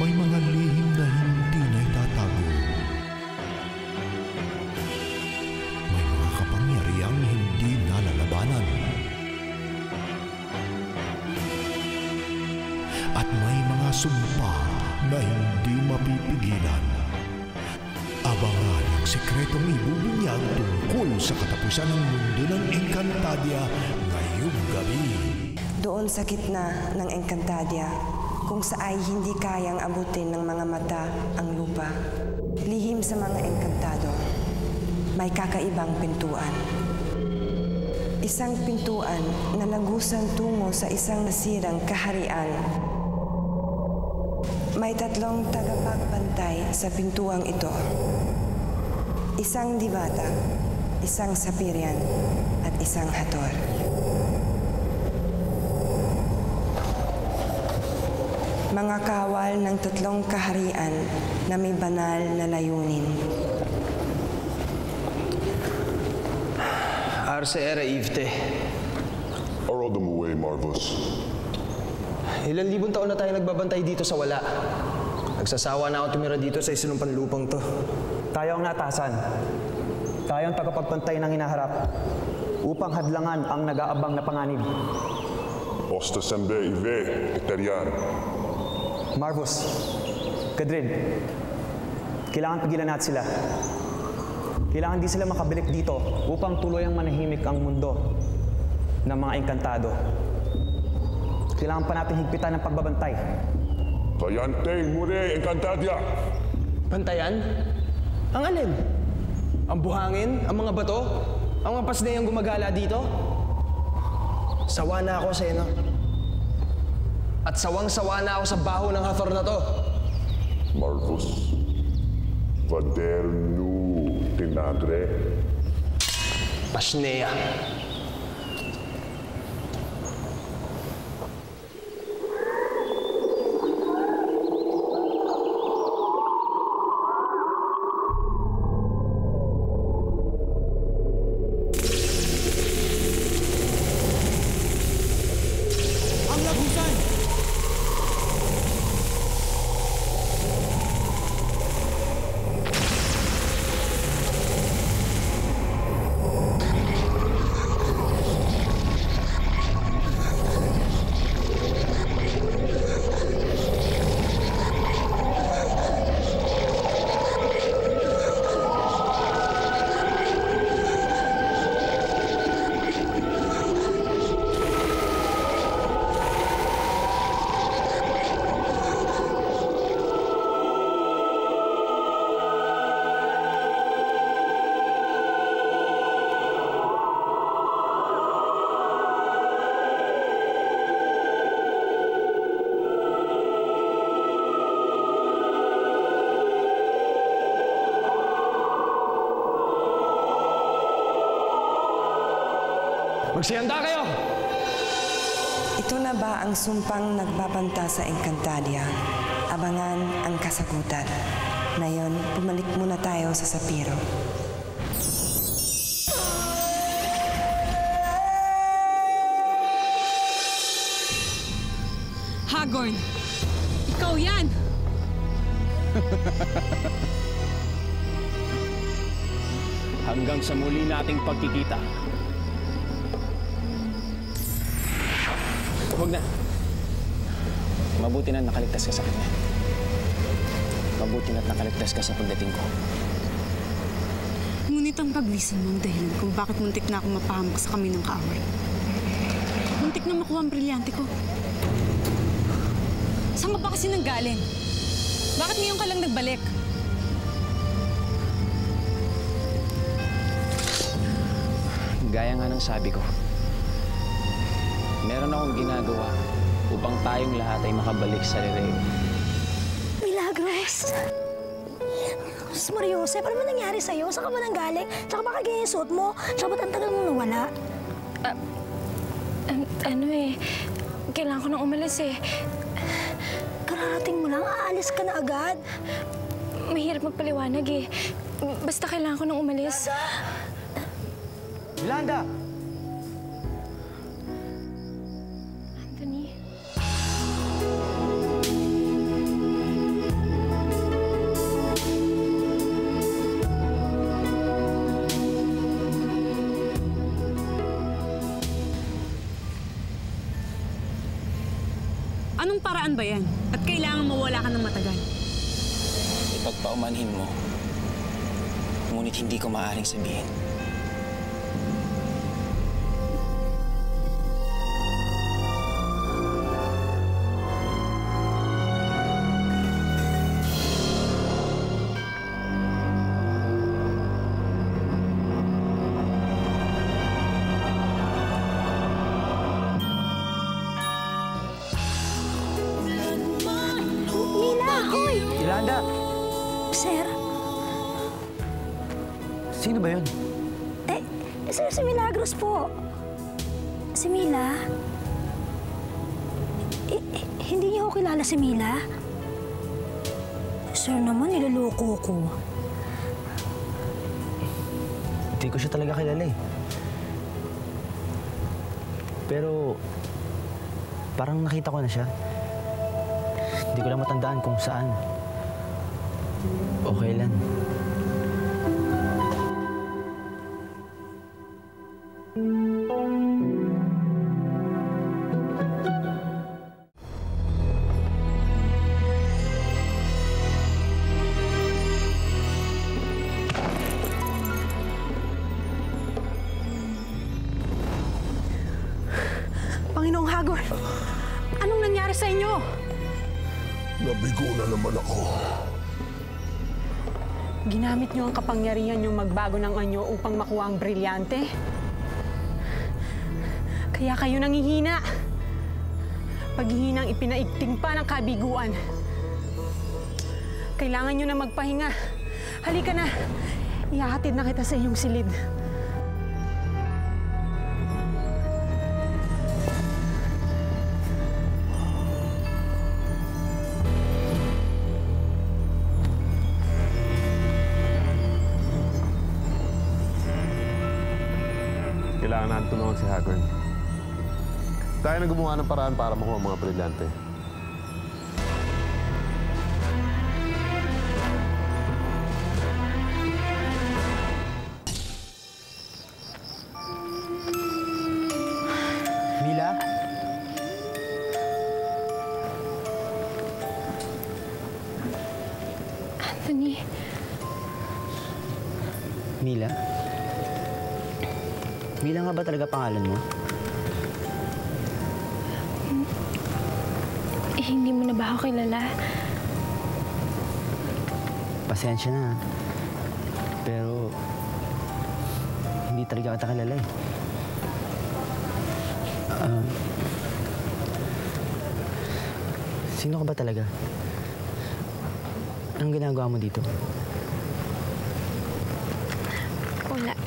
may mga lihim na hindi na itatago. May mga kapangyarihang hindi nalalabanan. At may mga sumpa na hindi mapipigilan. Abangan ang sekretong ibubunyag tungkol sa katapusan ng mundo ng Encantadia ngayong gabi. Doon sa gitna ng Encantadia, kung saay hindi kayang abutin ng mga mata ang lupa, lihim sa mga engkantado, may kakaibang pintuan. Isang pintuan na lagusan tungo sa isang nasirang kaharian. May 3 tagapagbantay sa pintuang ito. Isang Diwata, isang Sapirian, at isang Hathor. Mga kawal ng 3 kaharian na may banal na layunin. Arce era Ivte. Arrow them away, Marvus. Ilan libong taon na tayo nagbabantay dito sa wala. Nagsasawa na ako tumira dito sa isinumpan lupang to. Tayo ang natasan. Tayo ang tagapagpantay ng hinaharap upang hadlangan ang nag-aabang na panganib. Osta sembe ive, Eterian. Marvus, Kadrid, kailangan pigilan natin sila. Kailangan di sila makabalik dito upang tuluyang manahimik ang mundo ng mga engkantado. Kailangan pa natin higpitan ng pagbabantay. Kayante mure Encantadia. Bantayan? Ang alin? Ang buhangin? Ang mga bato? Ang mga pasnayang gumagala dito? Sawa na ako sa ino. At sawang-sawa na ako sa baho ng Hathor na to. Marvus, Vadernu Tinagre. Pasneya. Magsihanda kayo! Ito na ba ang sumpang nagbabanta sa Encantadia? Abangan ang kasagutan. Ngayon, bumalik muna tayo sa Sapiro. Hagorn! Ikaw yan! Hanggang sa muli nating pagkikita. Huwag na. Mabuti na nakaligtas ka sa kanya. Mabuti na't nakaligtas ka sa pagdating ko. Ngunit ang paglisan mo ang dahilan kung bakit muntik na akong mapahamak sa kami ng kaaway. Muntik na makuha ang brilyante ko. Saan ka ba kasi nanggaling? Bakit ngayon ka lang nagbalik? Gaya nga ng sabi ko, meron akong ginagawa upang tayong lahat ay makabalik sa Lireo. Milagros! Sus Mario Josep, ano ba nangyari sa'yo? Saan ka ba nanggaling? Tsaka bakit ganyan yung suot mo? Tsaka ba't ang tagal mong nawala? Kailangan ko nang umalis eh. Kararating mo lang, aalis ka na agad. Mahirap magpaliwanag eh. Basta kailangan ko nang umalis. Yolanda! Anthony? Anong paraan ba yan? At kailangan mawala ka ng matagal? Ipagpaumanhin mo. Ngunit hindi ko maaaring sabihin. Yolanda! Sir? Sino ba yun? Sir, si Milagros po. Si Mila? Hindi niyo ako kilala si Mila? Sir naman, niloloko ko. Hindi ko siya talaga kilala eh. Pero, parang nakita ko na siya. Hindi ko lang matandaan kung saan. O kailan. Panginoong Hagor, anong nangyari sa inyo? Nabigo na naman ako. Ginamit niyo ang kapangyarihan niyong magbago ng anyo upang makuha ang brilyante? Kaya kayo nangihina. Paghihinang ipinaigting pa ng kabiguan. Kailangan niyo na magpahinga. Halika na. Ihahatid na kita sa iyong silid. Kailangan natin tulungan si Hagorn. Tayo na gumawa ng paraan para makuha ang mga brilyante. Mila? Anthony. Mila? Mila nga ba talaga pangalan mo? Hindi mo na ba ako kilala? Pasensya na. Pero, hindi talaga kita kilala eh. Sino ka ba talaga? Anong ginagawa mo dito? Wala.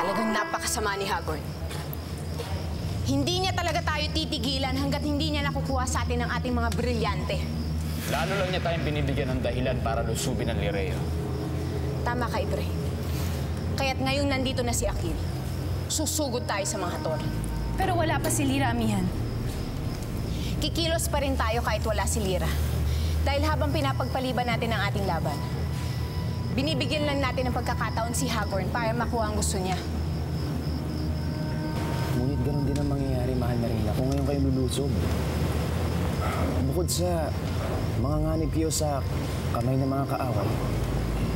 Talagang napakasama ni Hagorn. Hindi niya talaga tayo titigilan hanggat hindi niya nakukuha sa atin ang ating mga brilyante. Lalo lang niya tayong binibigyan ng dahilan para lusubin ang Lireo. Tama ka, Ibrahim. Kaya't ngayong nandito na si Akil, susugod tayo sa mga hator. Pero wala pa si Lira, amihan. Kikilos pa rin tayo kahit wala si Lira. Dahil habang pinapagpaliban natin ang ating laban, binibigyan lang natin ng pagkakataon si Hagorn para makuha ang gusto niya. Ngunit ganun din ang mangyayari, mahal na rin kung ngayon kayo lulusob. Bukod sa mga nganib kayo sa kamay ng mga kaaway,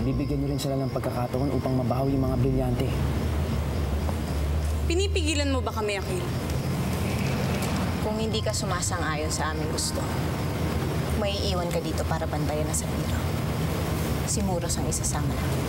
bibigyan niyo rin sila ng pagkakataon upang mabahaw yung mga brilyante. Pinipigilan mo ba kami, Akil? Kung hindi ka sumasang-ayon sa aming gusto, may iwan ka dito para bantayan na sa biro. Si Muros ang isasama namin.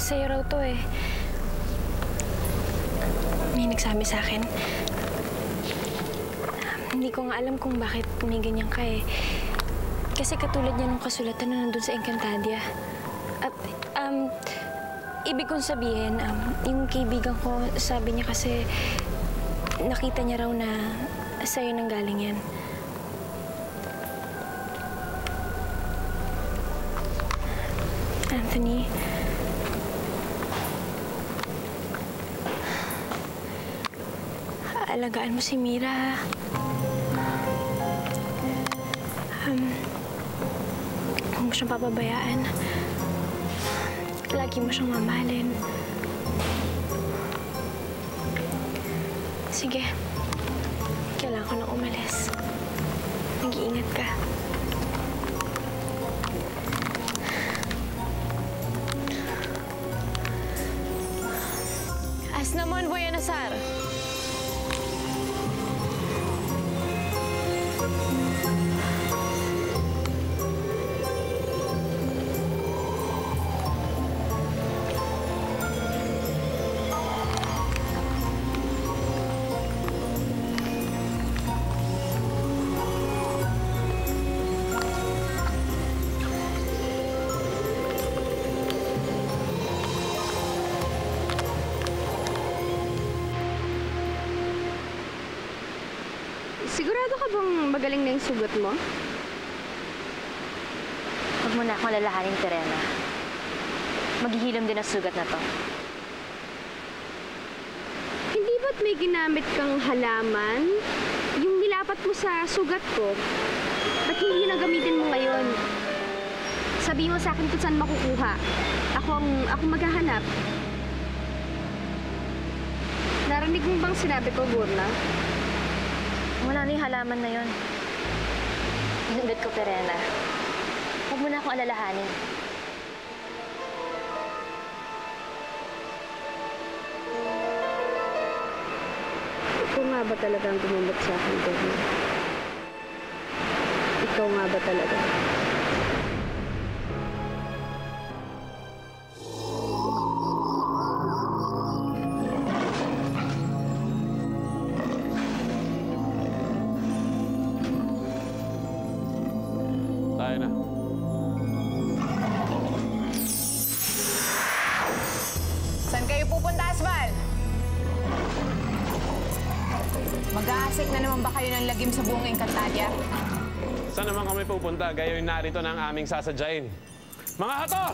Sa'yo raw to eh. may nagsabi sa akin. Hindi ko nga alam kung bakit may ganyan ka eh. Kasi katulad niya nung kasulatan na nandun sa Encantadia. Ibig kong sabihin, yung kaibigan ko, sabi niya kasi nakita niya raw na sa'yo nang galing yan. Anthony, alagaan mo si Mira. Huwag mo siyang papabayaan. Lagi mo siyang mamahalin. Sige. Kailangan ko nang umalis. Mag-iingat ka. As naman, Boy Anasar. Sigurado ka bang magaling na yung sugat mo? Huwag mo na akong lalahanin, Terena. Maghihilom din ang sugat na to. Hindi ba't may ginamit kang halaman? Yung nilapat mo sa sugat ko, ba't hindi na gamitin mo ngayon? Sabihin mo sa akin kung saan makukuha. Ako maghahanap. Narinig mo bang sinabi ko, Burna? Wala na yung halaman na yun. Hinunod ko, Terena. Huwag mo na akong alalahanin. Ikaw nga ba talagang gumamot sa akin, Burna? Ikaw nga ba talaga? Saan kayo pupunta, Asval? Mag-aasik na naman ba kayo ng lagim sa buong Encantadia? Saan naman kami pupunta? Gayo'y narito ng aming sasadyain. Mga hato!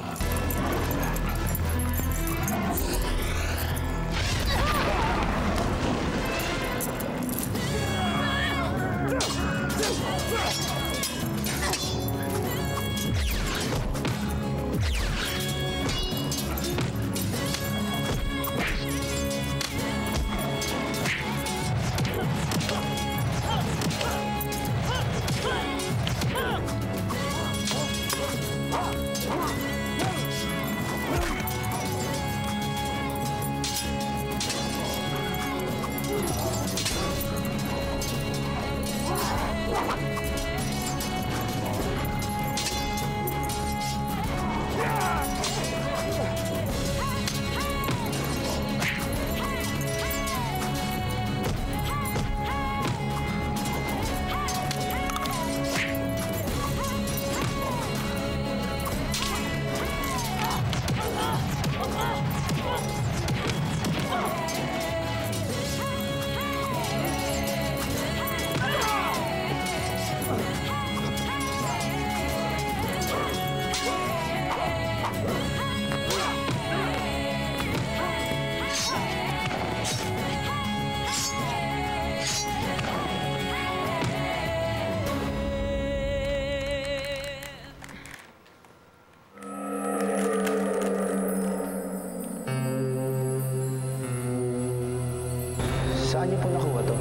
Saan niyo po nakuha to?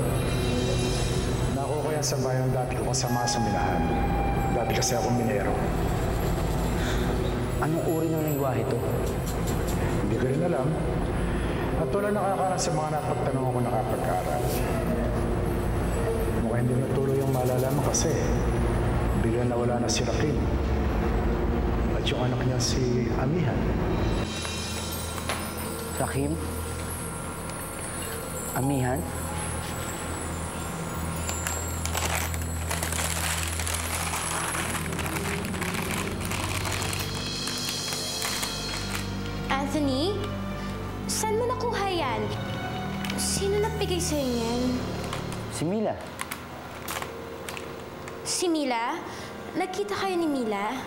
Nakuha ko yan sa bayang dati ko kasama sa minahan. Dati kasi akong minero. Anong uri ng lengguwahe to? Hindi ko rin alam. At wala nakakaran sa mga napagtanong ako nakapag-aral. Mukhang hindi natuloy yung malalaman kasi bigla nawala na si Rakim. At yung anak niya si Amihan. Rakim? Amihan? Anthony? Saan mo nakuha yan? Sino nagbigay sa'yo yan? Si Mila. Si Mila? Nagkita kayo ni Mila?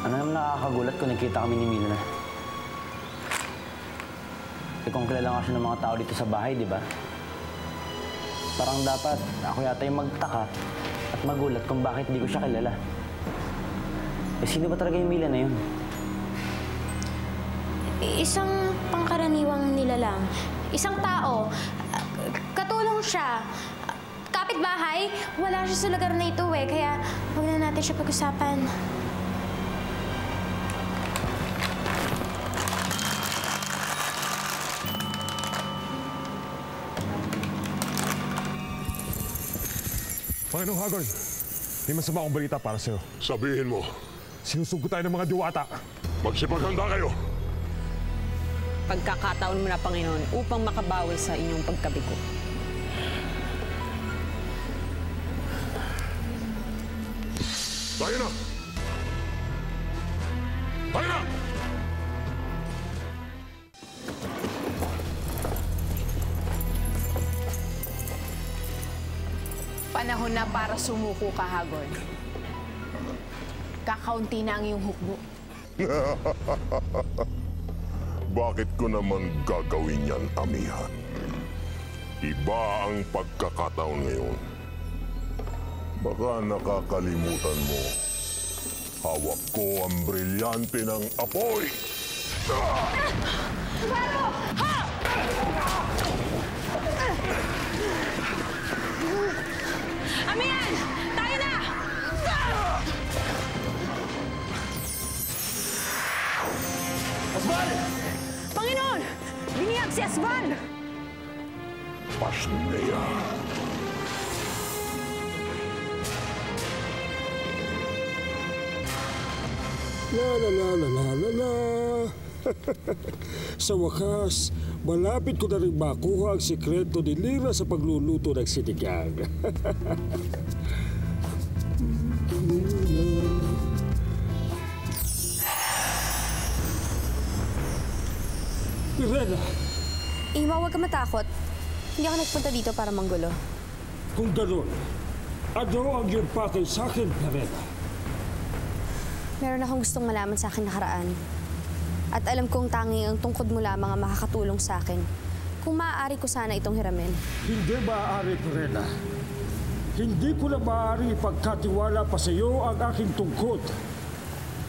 Ano naman nakakagulat kung nagkita kami ni Mila na? Kung kilala nga siya ng mga tao dito sa bahay, di ba? Parang dapat ako yata yung magtaka at magulat kung bakit hindi ko siya kilala. Eh, sino ba talaga yung Mila na yun? Isang pangkaraniwang nilalang. Isang tao. Katulong siya. Kapitbahay, wala siya sa lugar na ito eh. Kaya huwag na natin siya pag-usapan. Panginoong Hagorn, may masama akong balita para sa'yo. Sabihin mo. Sinusugod tayo ng mga diwata. Magsipaghanda kayo. Pagkakataon mo na, Panginoon, upang makabawi sa inyong pagkabigo. Tayo na! Tayo na! Panahon na para sumuko ka, Hagorn. Kakaunti na ang iyong hukbo. Bakit ko naman gagawin yan, amihan? Iba ang pagkakataon ngayon. Baka nakakalimutan mo. Hawak ko ang brilyante ng apoy! Amihan! Tayo na! Asbal! Panginoon! Biniyag si Asbal! Pasneya. La. Sa wakas, malapit ko na rin makuha ang sikreto ni Lyra sa pagluluto ng sinigang. Pirena! Ima, huwag ka matakot. Hindi ako nagpunta dito para manggulo. Kung gano'n, ano ang iyong pakay sa akin, Pirena? Meron akong gustong malaman sa akin nakaraan. At alam kong tanging ang tungkod mo lamang ang makakatulong sa akin. Kung maaari ko sana itong hiramin. Hindi maaari, Pirena. Hindi ko na maaari ipagkatiwala pa sa iyo ang aking tungkod.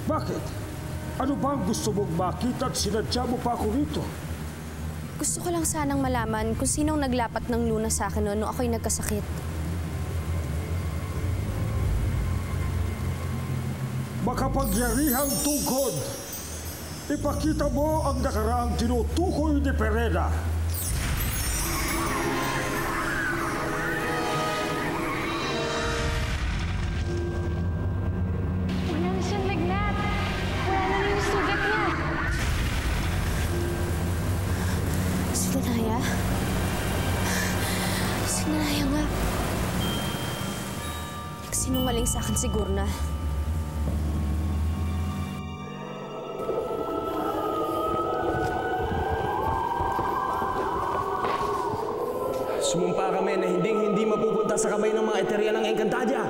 Bakit? Ano ba ang gusto mong makita at sinadya mo pa ako rito? Gusto ko lang sanang malaman kung sinong naglapat ng luna sa akin noon ako'y nagkasakit. Makapangyarihang tungkod! Ipakita mo ang nakaraang tinutukoy ni Pirena. Wala na siyang lagnat. Wala na yung sugat niya. Sinanaya? Sinanaya nga. Nagsinungaling sa akin siguro na. Sumumpa kami na hindi mapupunta sa kamay ng mga eterya ng Encantadia.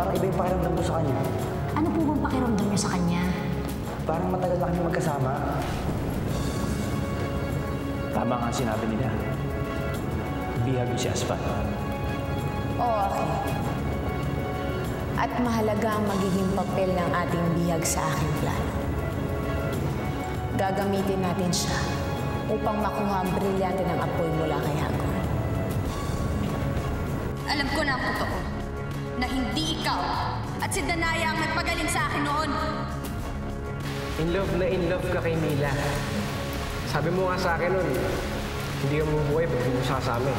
Parang iba yung pakiramdam ko sa kanya. Ano po bang pakiramdam niyo sa kanya? Parang matagal na kami magkasama. Tama nga ang sinabi nila. Bihag si Aspat. Oo, Aki. At mahalaga ang magiging papel ng ating bihag sa aking plano. Gagamitin natin siya upang makuha ang brilyante ng apoy mula kay Hagor. Alam ko na ang totoo, na hindi ikaw at si Danaya ang nagpagaling sa akin noon. In love ka kay Mila. Sabi mo nga sa akin nun, hindi ka mabubuhay pag hindi mo sasama.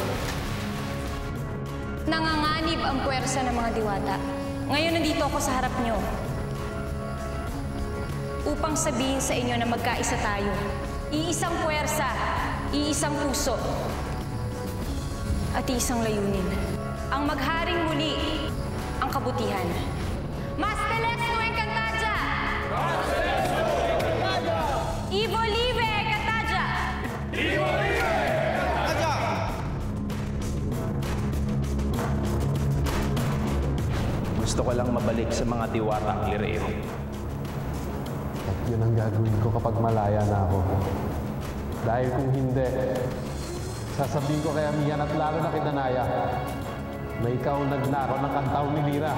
Nanganganib ang puwersa ng mga diwata. Ngayon nandito ako sa harap nyo upang sabihin sa inyo na magkaisa tayo. Iisang puwersa, iisang puso, at iisang layunin. Ang magharing muli ang kabutihan. Mas Telesto Encantadia! Mas Telesto Encantadia! Ivo Live Encantadia! Ivo Live Encantadia! Gusto ko lang mabalik sa mga diwatang lireo. At yun ang gagawin ko kapag malaya na ako. Dahil kung hindi, sasabihin ko kay Amihan at lalo na kay Danaya na ikaw nagnakaw ng kantaw ni Lira.